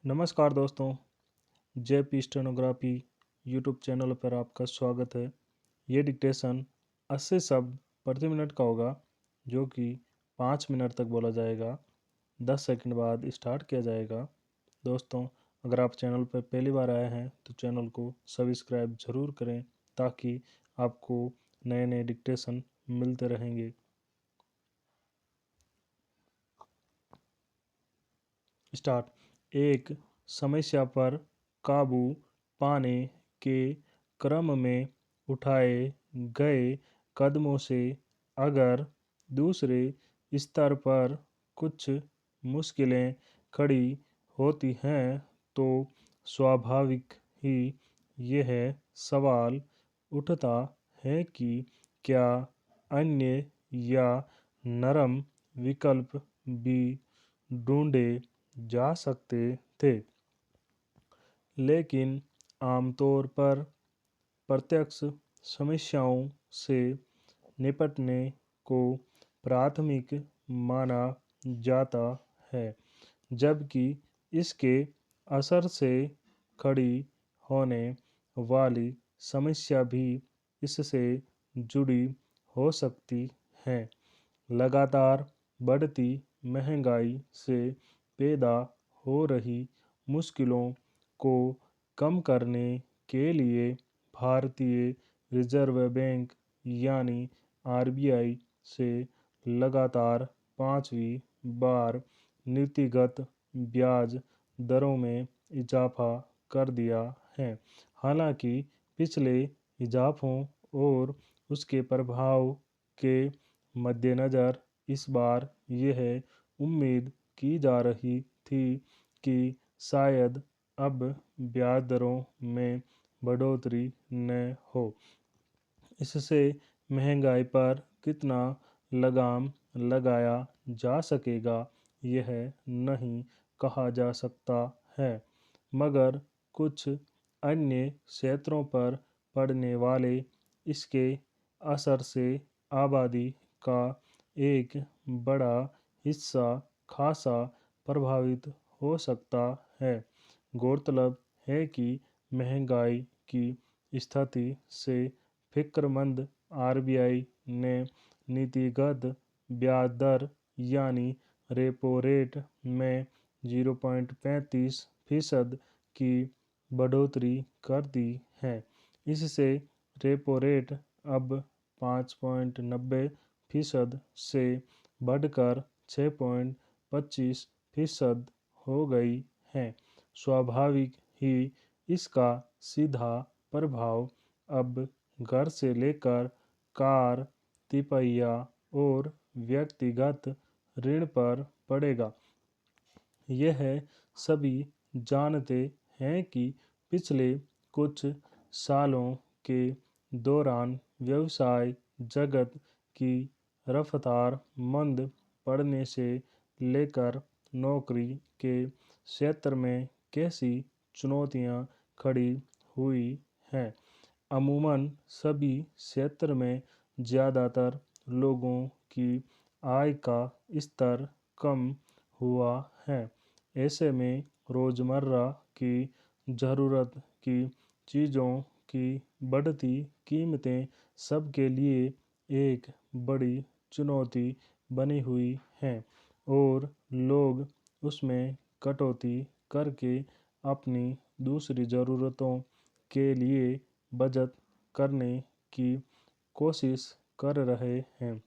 नमस्कार दोस्तों, JP stenography YouTube channel पर आपका स्वागत है। ये डिक्टेशन 80 शब्द प्रति मिनट का होगा, जो कि 5 मिनट तक बोला जाएगा। 10 सेकंड बाद स्टार्ट किया जाएगा। दोस्तों, अगर आप चैनल पर पहली बार आए हैं तो चैनल को सब्सक्राइब ज़रूर करें, ताकि आपको नए नए डिक्टेशन मिलते रहेंगे। स्टार्ट। एक समस्या पर काबू पाने के क्रम में उठाए गए कदमों से अगर दूसरे स्तर पर कुछ मुश्किलें खड़ी होती हैं तो स्वाभाविक ही यह सवाल उठता है कि क्या अन्य या नरम विकल्प भी ढूंढे जा सकते थे। लेकिन आमतौर पर प्रत्यक्ष समस्याओं से निपटने को प्राथमिक माना जाता है, जबकि इसके असर से खड़ी होने वाली समस्या भी इससे जुड़ी हो सकती है। लगातार बढ़ती महंगाई से पैदा हो रही मुश्किलों को कम करने के लिए भारतीय रिजर्व बैंक यानी आरबीआई से लगातार 5वीं बार नीतिगत ब्याज दरों में इजाफा कर दिया है। हालांकि पिछले इजाफों और उसके प्रभाव के मद्देनज़र इस बार यह उम्मीद की जा रही थी कि शायद अब ब्याज दरों में बढ़ोतरी न हो। इससे महंगाई पर कितना लगाम लगाया जा सकेगा यह नहीं कहा जा सकता है, मगर कुछ अन्य क्षेत्रों पर पड़ने वाले इसके असर से आबादी का एक बड़ा हिस्सा खासा प्रभावित हो सकता है। गौरतलब है कि महंगाई की स्थिति से फिक्रमंद आरबीआई ने नीतिगत ब्याज दर यानी रेपो रेट में 0.35% की बढ़ोतरी कर दी है। इससे रेपो रेट अब 5.90% से बढ़कर 6.25% हो गई है। स्वाभाविक ही इसका सीधा प्रभाव अब घर से लेकर कार, तिपहिया और व्यक्तिगत ऋण पर पड़ेगा। यह सभी जानते हैं कि पिछले कुछ सालों के दौरान व्यवसाय जगत की रफ्तार मंद पड़ने से लेकर नौकरी के क्षेत्र में कैसी चुनौतियां खड़ी हुई हैं। अमूमन सभी क्षेत्र में ज़्यादातर लोगों की आय का स्तर कम हुआ है। ऐसे में रोज़मर्रा की ज़रूरत की चीज़ों की बढ़ती कीमतें सबके लिए एक बड़ी चुनौती बनी हुई हैं और लोग उसमें कटौती करके अपनी दूसरी ज़रूरतों के लिए बचत करने की कोशिश कर रहे हैं।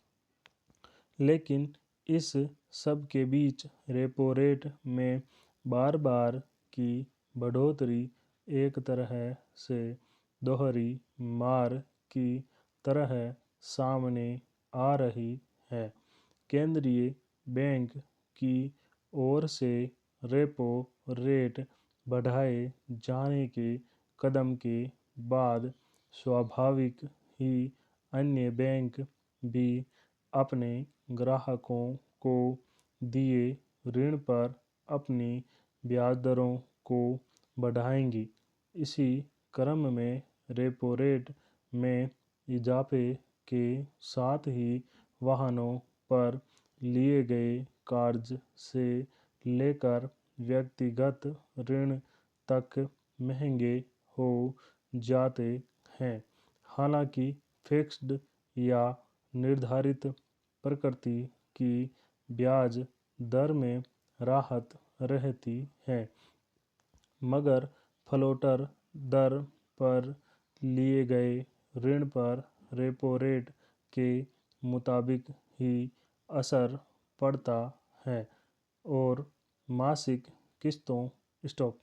लेकिन इस सब के बीच रेपो रेट में बार बार की बढ़ोतरी एक तरह से दोहरी मार की तरह सामने आ रही है। केंद्रीय बैंक की ओर से रेपो रेट बढ़ाए जाने के कदम के बाद स्वाभाविक ही अन्य बैंक भी अपने ग्राहकों को दिए ऋण पर अपनी ब्याज दरों को बढ़ाएंगी। इसी क्रम में रेपो रेट में इजाफे के साथ ही वाहनों पर लिए गए कर्ज से लेकर व्यक्तिगत ऋण तक महंगे हो जाते हैं। हालांकि फिक्स्ड या निर्धारित प्रकृति की ब्याज दर में राहत रहती है, मगर फ्लोटर दर पर लिए गए ऋण पर रेपो रेट के मुताबिक ही असर पड़ता है और मासिक किस्तों स्टॉक